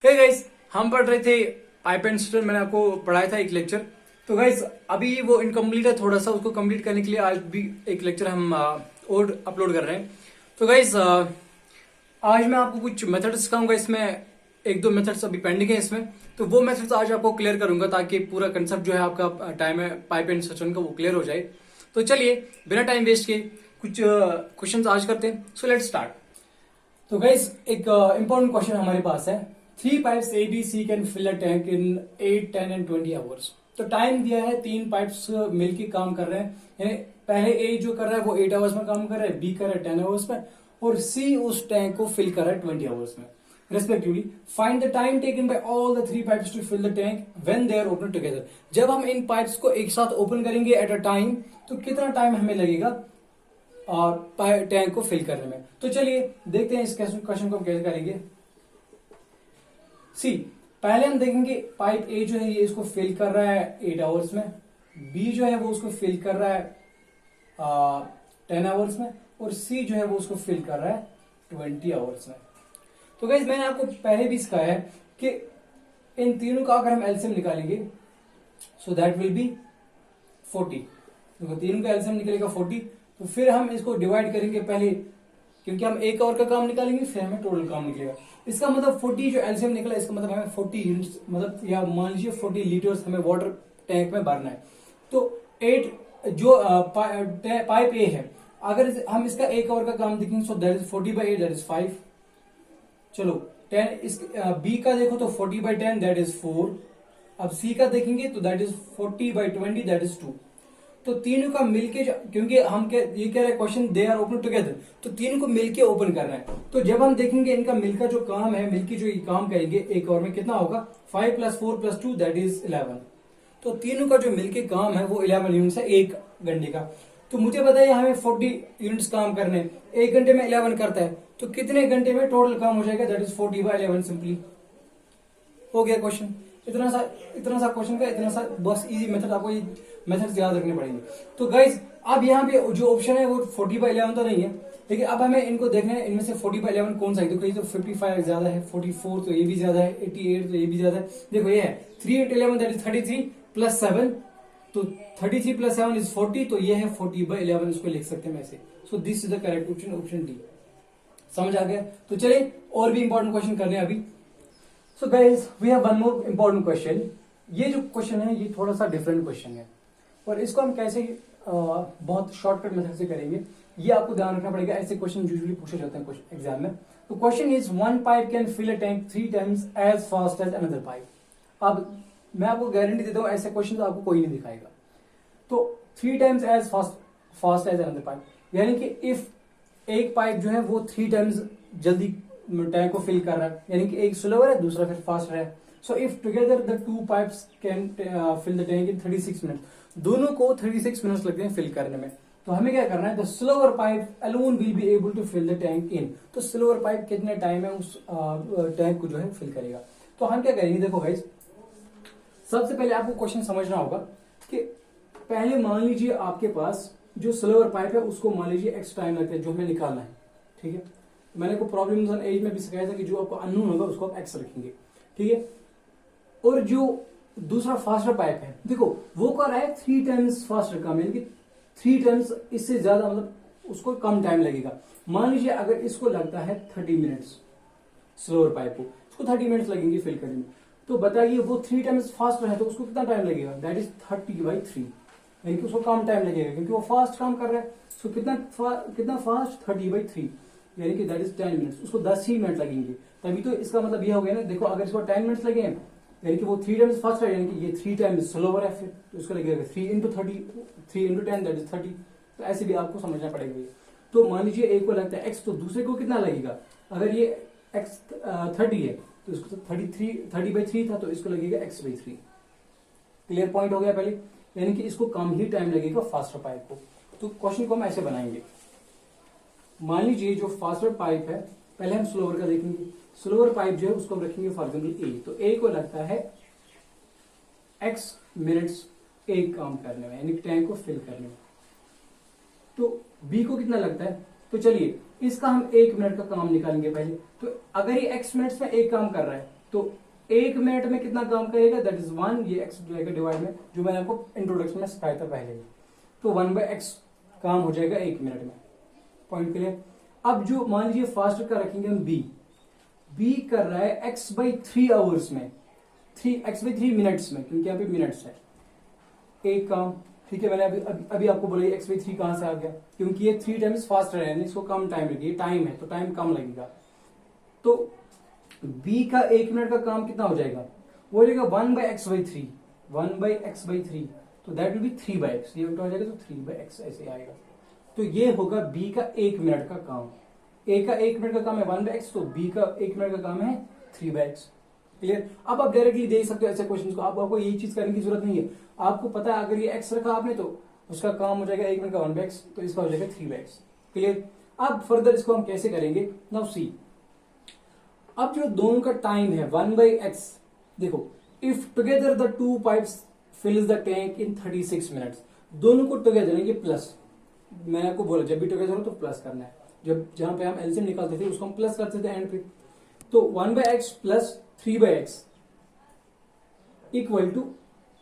Hey guys, हम पढ़ रहे थे पाइप एंड स्टोन। मैंने आपको पढ़ाया था एक लेक्चर। तो गाइस अभी वो इनकम्प्लीट है थोड़ा सा, उसको कंप्लीट करने के लिए आज भी एक लेक्चर हम और अपलोड कर रहे हैं। तो गाइस आज मैं आपको कुछ मेथड्स सिखाऊंगा। इसमें एक दो मेथड्स अभी पेंडिंग है इसमें, तो वो मेथड्स आज आपको क्लियर करूंगा ताकि पूरा कंसेप्ट जो है आपका टाइम है पाइप एंड स्टोन का वो क्लियर हो जाए। तो चलिए बिना टाइम वेस्ट किए कुछ क्वेश्चंस आज करते हैं। So let's start. तो गाइस एक इंपॉर्टेंट क्वेश्चन हमारे पास है। 3 pipes A, B, C can fill a tank in 8, 10 and 20 hours। तो टाइम दिया है, 3 पाइप्स मिलके काम कर रहे हैं। यानी पहले A जो कर रहा है वो 8 आवर्स में काम कर रहा है, B कर रहा है 10 आवर्स में, और C उस टैंक को फिल कर रहा है 20 आवर्स में respectively. Find the time taken by all the 3 pipes to fill the tank when they are open together. जब हम इन पाइप्स को एक साथ ओपन करेंगे एट अ टाइम, तो कितना टाइम हमें लगेगा और टैंक को फिल करने में। तो चलिए देखते हैं इस क्वेश्चन को हम कैसे करेंगे। सी, पहले हम देखेंगे पाइप ए जो है ये इसको फिल कर रहा है 8 आवर्स में, बी जो है वो उसको फिल कर रहा है 10 आवर्स में, और सी जो है वो उसको फिल कर रहा है 20 आवर्स में। तो गाइस मैंने आपको पहले भी सिखाया है कि इन तीनों का अगर हम एलसीएम निकालेंगे सो दैट विल बी 40। देखो तीनों का एलसीएम निकलेगा 40। तो फिर हम इसको डिवाइड करेंगे पहले, क्योंकि हम एक आवर का काम निकालेंगे फिर हमें टोटल काम निकलेगा। इसका मतलब 40 जो एलसीएम निकला, इसका मतलब हमें 40 यूनिट्स, मतलब या मान लीजिए 40 लीटर्स हमें वाटर टैंक में भरना है। तो 8 जो पाइप ए है, अगर हम इसका एक आवर का काम देखेंगे so that is 40/8 that is 5। चलो 10 इस बी का देखो तो 40/10 दैट इज 4। अब सी का देखेंगे तो दैट इज 40/20 दैट इज 2। तो तीनों का मिलके क्योंकि हम ये कह रहे हैं question they are open together, तो तीनों को मिलके ओपन करना है। तो जब हम देखेंगे इनका मिलकर जो काम है, मिलके जो ये काम करेंगे एक आवर में, कितना होगा 5 + 4 + 2 दैट इज 11। तो तीनों का जो मिलके काम है वो 11 यूनिट्स है एक घंटे का। तो मुझे बताइए हमें 40 यूनिट्स काम करने, एक घंटे में 11 करता है, तो कितने घंटे में टोटल काम हो जाएगा, दैट इज 40/11 सिंपली। हो गया क्वेश्चन। इतना सा क्वेश्चन का इतना सा बस इजी मेथड, आपको ये मेथड्स याद रखने पड़ेंगे। तो गाइज अब यहाँ पे जो ऑप्शन है वो 40/11 तो नहीं है, लेकिन अब हमें इनको देखना है इनमें से 40/11 कौन सा है। देखो ये तो 55 ज्यादा है, 44 तो ये भी ज्यादा है, 88 तो ये भी ज्यादा है। देखो ये है 3 × 11 दैट इज 33 + 7, तो 33 + 7 इज 40, तो ये है 40/11, इसको लिख सकते हैं ऐसे। So this is the correct option, option D. समझ आ गया। तो चलिए और भी इंपॉर्टेंट क्वेश्चन करने हैं अभी। So guys we have one more important question. ये जो क्वेश्चन है ये थोड़ा सा डिफरेंट क्वेश्चन है, और इसको हम कैसे बहुत शॉर्टकट मेथड से करेंगे ये आपको ध्यान रखना पड़ेगा। ऐसे क्वेश्चन यूजुअली पूछे जाते हैं एग्जाम में। तो question is 1 pipe can fill a tank 3 times as fast as another pipe. अब मैं आपको गारंटी देता हूं ऐसे क्वेश्चन आपको कोई नहीं दिखाएगा। तो 3 times as fast as another pipe, यानी कि इफ एक पाइप जो है वो 3 टाइम्स जल्दी टैंक को फिल कर रहा है, यानी कि एक स्लोअर है दूसरा फिर फास्ट है। So if together the 2 pipes can fill the tank in 36 minutes, दोनों को 36 मिनट्स लगते हैं फिल करने में। तो हमें क्या करना है, the slower pipe alone will be able to fill the tank in. तो स्लोअर पाइप कितने टाइम है उस टैंक को जो है फिल करेगा। तो हम क्या करेंगे, देखो गाइस सबसे पहले आपको क्वेश्चन समझना होगा कि पहले मान लीजिए आपके पास जो स्लोअर पाइप है उसको मान लीजिए एक्स टाइम लगता है जो हमें निकालना है, ठीक है। मैंने को प्रॉब्लम्स ऑन एज में भी सिखाया था कि जो आपको अननोन होगा उसको आप एक्स रखेंगे, ठीक है। और जो दूसरा फास्टर पाइप है, देखो वो कर रहा है 3 टाइम्स फास्टर काम, यानी कि 3 टाइम्स इससे ज्यादा, मतलब उसको कम टाइम लगेगा। मान लीजिए अगर इसको लगता है 30 मिनट्स, स्लोअर पाइप को उसको 30 मिनट्स लगेंगे फिल करने में, तो बताइए वो 3 टाइम्स फास्टर है तो उसको कितना टाइम लगेगा, दैट इज 30/3, यानी कि उसको कम टाइम लगेगा क्योंकि वो फास्ट काम कर रहा है। सो कितना फास्ट, 30/3, यानी कि दैट इज 10 मिनट्स, उसको 10 ही मिनट लगेंगे। तभी तो इसका मतलब यह हो गया ना, देखो अगर इसको 10 मिनट्स लगे हैं यानी कि वो 3 टाइम्स फास्ट है, यानी कि ये 3 टाइम्स स्लोवर है, फिर तो इसको लगेगा 3 × 30, 3 × 10 दैट इज 30। तो ऐसे भी आपको समझना पड़ेगा ये। तो मान लीजिए एक को लगता है एक्स, तो दूसरे को कितना लगेगा, अगर ये एक्स 30 है तो इसको 30/3 था तो इसको लगेगा x/3। क्लियर पॉइंट हो गया पहले, यानी कि इसको कम ही टाइम लगेगा फास्टर पाइप को। तो क्वेश्चन को हम ऐसे बनाएंगे, मान लीजिए जो फास्टर पाइप है, पहले हम स्लोअर का देखेंगे। स्लोअर पाइप जो है उसको हम रखेंगे फॉर एग्जाम्पल ए, तो ए को लगता है x मिनट्स एक काम करने में, यानी टैंक को फिल करने में। तो बी को कितना लगता है, तो चलिए इसका हम 1 मिनट का काम निकालेंगे पहले। तो अगर ये x मिनट्स में एक काम कर रहा है तो 1 मिनट में कितना काम करेगा, दैट इज 1, ये x जाएगा डिवाइड में, जो मैंने आपको इंट्रोडक्शन में सिखाया था पहले ही। तो 1/x काम हो जाएगा 1 मिनट में। Point clear. अब जो मान लीजिए फास्ट का रखेंगे हम b कर रहा है x/3 आवर्स में, x/3 मिनट्स में, क्योंकि यहाँ पे मिनट्स है एक काम। ठीक है, मैंने अभी आपको बोला x/3 कहां से आ गया, क्योंकि ये 3 टाइम्स फास्टर है, इसको कम टाइम लगेगा, टाइम है तो टाइम कम लगेगा। तो b का 1 मिनट का काम कितना हो जाएगा, वो हो जाएगा 1/x/3, 1/x/3, तो दैट विल बी 3/x, ये उल्टा हो जाएगा तो 3/x ऐसे आएगा। तो ये होगा b का 1 मिनट का काम। a का 1 मिनट का काम है 1/x, तो b का 1 मिनट का काम है 3/x। क्लियर। अब आप डायरेक्टली दे सकते हो ऐसे क्वेश्चन को, आपको ये चीज करने की जरूरत नहीं है। आपको पता है अगर ये x रखा आपने तो उसका काम हो जाएगा 1 मिनट का 1/x, तो इसका हो जाएगा 3/x। क्लियर। अब फर्दर इसको हम कैसे करेंगे, नाउ सी। अब जो दोनों का टाइम है 1/x, देखो if together the two pipes फिल्स the tank in 36 minutes, दोनों को टुगेदर है, ये प्लस, मैंने आपको बोला जब भी टुगेदर हो तो प्लस करना है। जब जहां पे हम एलसीएम निकालते थे उसको हम प्लस करते थे एंड पे, तो 1/x plus 3/x equal to,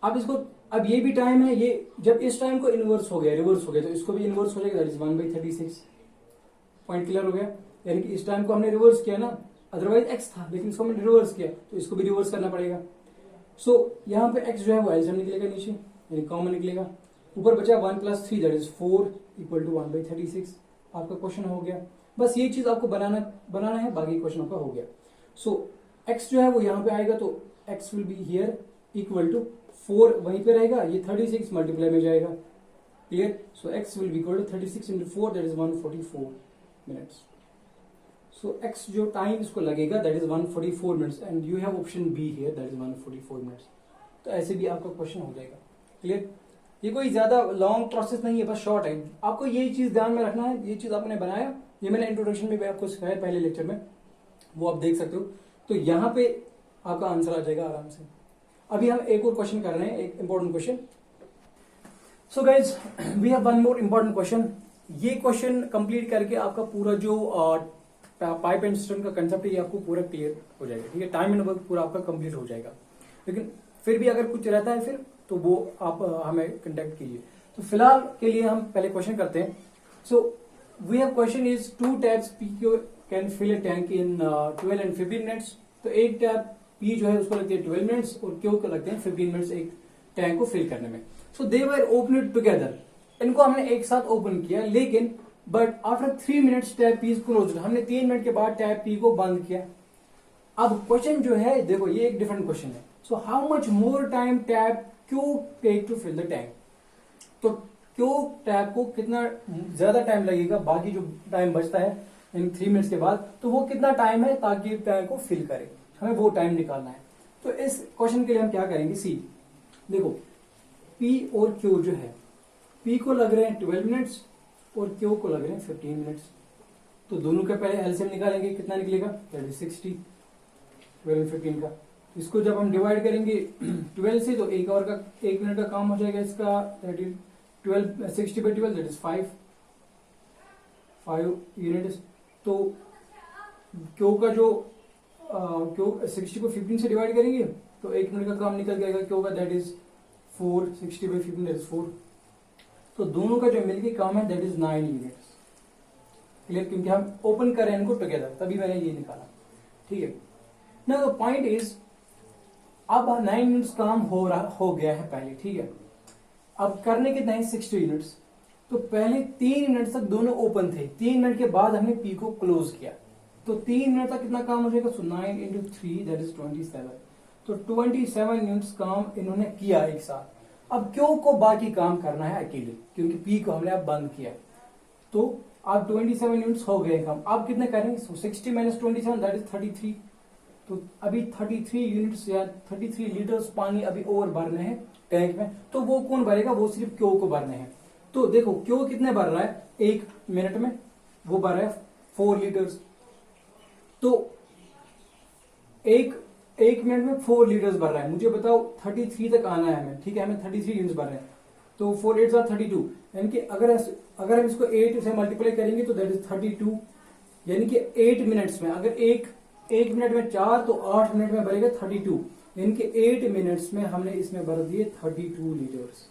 अब इसको, अब ये भी टाइम है, ये जब इस टाइम को इनवर्स हो गया, रिवर्स हो गया, तो इसको भी इनवर्स हो जाएगा, दैट इज 1/36। पॉइंट क्लियर हो गया। यानी कि इस टाइम को हमने रिवर्स किया ना, अदरवाइज x था लेकिन इसको हमने रिवर्स किया, तो इसको भी रिवर्स करना पड़ेगा। सो यहाँ पे x जो है वो एलसीएम निकलेगा नीचे, यानी कॉमन निकलेगा, ऊपर बचा 1 + 3 दैट इज 4 इक्वल टू 1/36। आपका क्वेश्चन हो गया। बस ये चीज आपको बनाना है, बाकी क्वेश्चन आपका हो गया। सो x जो है वो यहाँ पे आएगा, तो x will be here equal to 4 वहीं पे रहेगा, ये 36 मल्टीप्लाई में जाएगा। Clear. So x will be equal to 36 × 4 that is 144 minutes. So x जो टाइम इसको लगेगा that is 144 minutes, and you have option B here that is 144 minutes. तो ऐसे भी आपका क्वेश्चन हो जाएगा। क्लियर। ये कोई ज्यादा लॉन्ग प्रोसेस नहीं है, बस शॉर्ट है। आपको ये चीज ध्यान में रखना है, ये चीज आपने बनाया, ये मैंने इंट्रोडक्शन में भी आपको सिखाया पहले लेक्चर में, वो आप देख सकते हो। तो यहाँ पे आपका आंसर आ जाएगा आराम से। अभी हम एक और क्वेश्चन कर रहे हैं, एक important question. So guys we have one more important question. ये क्वेश्चन कंप्लीट करके आपका पूरा जो पाइप एंड सिस्टम का कंसेप्ट है ये आपको पूरा क्लियर हो जाएगा। ठीक है, टाइम एंड वर्क पूरा आपका कंप्लीट हो जाएगा। लेकिन फिर भी अगर कुछ रहता है फिर तो वो आप हमें कांटेक्ट कीजिए। तो फिलहाल के लिए हम पहले क्वेश्चन करते हैं। So we have question is 2 taps P can fill a tank in 12 and 15 minutes. तो एक टैप पी जो है उसको लगते हैं 12 मिनट्स और क्यू को लगते हैं 15 मिनट्स एक टैंक को फिल करने में। सो दे वर ओपन टुगेदर, इनको हमने एक साथ ओपन किया, लेकिन but after 3 minutes tap P is closed, हमने 3 मिनट के बाद टैप पी को बंद किया। अब क्वेश्चन जो है देखो ये एक डिफरेंट क्वेश्चन है। So how much more time tap Q take to fill the tank. तो क्यू टैप को कितना ज्यादा टाइम लगेगा बाकी जो टाइम बचता है इन 3 मिनट्स के बाद, तो वो कितना टाइम है ताकि टैंक को फिल करे, हमें वो टाइम निकालना है। तो इस क्वेश्चन के लिए हम क्या करेंगे, सी देखो पी और क्यू जो है, पी को लग रहे हैं 12 मिनट्स और क्यू को लग रहे हैं 15 मिनट्स। तो दोनों के पहले एलसीएम निकालेंगे, कितना निकलेगा, दैट इज 60, 12 और 15 का। इसको जब हम डिवाइड करेंगे 12 से, तो 1 मिनट का काम हो जाएगा इसका, that is 60/12 that is 5 units. तो क्यू का जो क्यू 60 को 15 से डिवाइड करेंगे तो 1 मिनट का काम निकल जाएगा क्यू का, दैट इज 4, 60/15 दैट इज 4। तो दोनों का जो मिलके काम है दैट इज 9 यूनिट्स। क्लियर, क्योंकि हम ओपन कर रहे हैं इनको टुगेदर, तभी मैंने ये निकाला। ठीक है ना। द पॉइंट इज अब 9 यूनिट्स काम हो गया है पहले। ठीक है, अब करने कितना है 60 यूनिट्स। तो पहले 3 मिनट तक दोनों ओपन थे, 3 मिनट के बाद हमने पी को क्लोज किया, तो 3 मिनट तक कितना काम हो जाएगा, सो 9 × 3 दैट इज 27। तो 27 यूनिट्स काम इन्होंने किया एक साथ। अब क्यू को बाकी काम करना है अकेले, क्योंकि पी को हमने अब बंद किया। तो अब 27 यूनिट्स हो गए काम। अब कितने करेंगे, सो 60 - 27 दैट इज 33। तो अभी 33 यूनिट्स या 33 लीटर्स पानी अभी और भरने हैं टैंक में। तो वो कौन भरेगा, वो सिर्फ क्यू को भरने हैं। तो देखो क्यू कितने भर रहा है 1 मिनट में, वो भर रहा है 4 लीटर्स। तो एक मिनट में 4 लीटर्स भर रहा है। मुझे बताओ 33 तक आना है हमें। ठीक है, हमें 33 यूनिट्स भर रहे हैं, तो 4 8 are 32, यानी कि अगर हम इसको 8 से मल्टीप्लाई करेंगे तो दैट इज 32, यानी कि 8 मिनट्स में अगर एक 1 मिनट में 4 तो 8 मिनट में भरेगा 32, यानी कि 8 मिनट्स में हमने इसमें भर दिए 32 लीटर्स।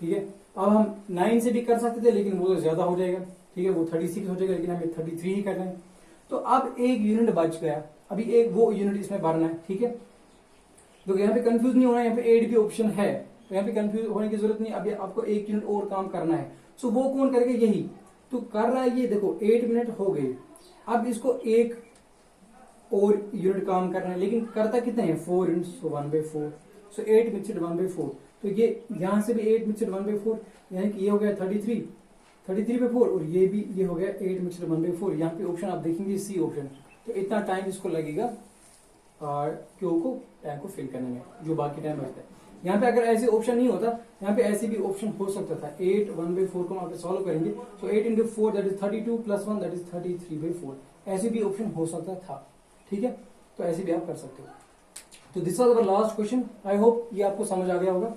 ठीक है, अब हम 9 से भी कर सकते थे लेकिन वो तो ज्यादा हो जाएगा। ठीक है, वो 36 हो जाएगा, लेकिन हमें 33 ही करना है। तो अब एक यूनिट बच गया, अभी एक वो यूनिट इसमें भरना है। ठीक है, तो यहाँ पे कंफ्यूज नहीं होना है, यहाँ पे 8 भी ऑप्शन है, तो यहाँ पे कंफ्यूज होने की जरूरत नहीं। अभी आपको एक यूनिट और काम करना है, सो वो कौन करेगा, यही तो कर रहा है। ये देखो 8 मिनट हो गए, अब इसको एक और यूनिट काम करना है, लेकिन करता कितने हैं 4 × 1/4, सो 8 मिक्सड 1/4। तो ये यहां से भी 8 मिक्सड 1/4, यानी कि ये हो गया 33/4, और ये भी ये हो गया 8 मिक्सड 1/4। यहाँ पे ऑप्शन आप देखेंगे सी ऑप्शन। तो इतना टाइम इसको लगेगा क्यू को टैंक को फिल करने में, जो बाकी टाइम बचता है। यहाँ पे अगर ऐसे ऑप्शन नहीं होता, यहाँ पे ऐसे भी ऑप्शन हो सकता था। 8 1/4 को आप सॉल्व करेंगे, तो 8 × 4 दैट इज 32 + 1 दैट इज 33/4, ऐसे भी ऑप्शन हो सकता था। ठीक है, तो ऐसे भी आप कर सकते हो। तो this was our last question. I hope ये आपको समझ आ गया होगा।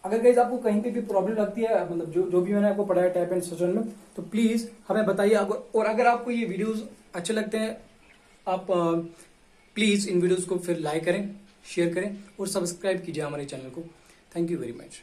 अगर गाइस आपको कहीं पे भी प्रॉब्लम लगती है, मतलब जो भी मैंने आपको पढ़ाया टैप एंड सेशन में, तो प्लीज हमें बताइए। और अगर आपको ये वीडियोस अच्छे लगते हैं, आप प्लीज इन वीडियोस को फिर लाइक करें, शेयर करें और सब्सक्राइब कीजिए हमारे चैनल को। Thank you very much.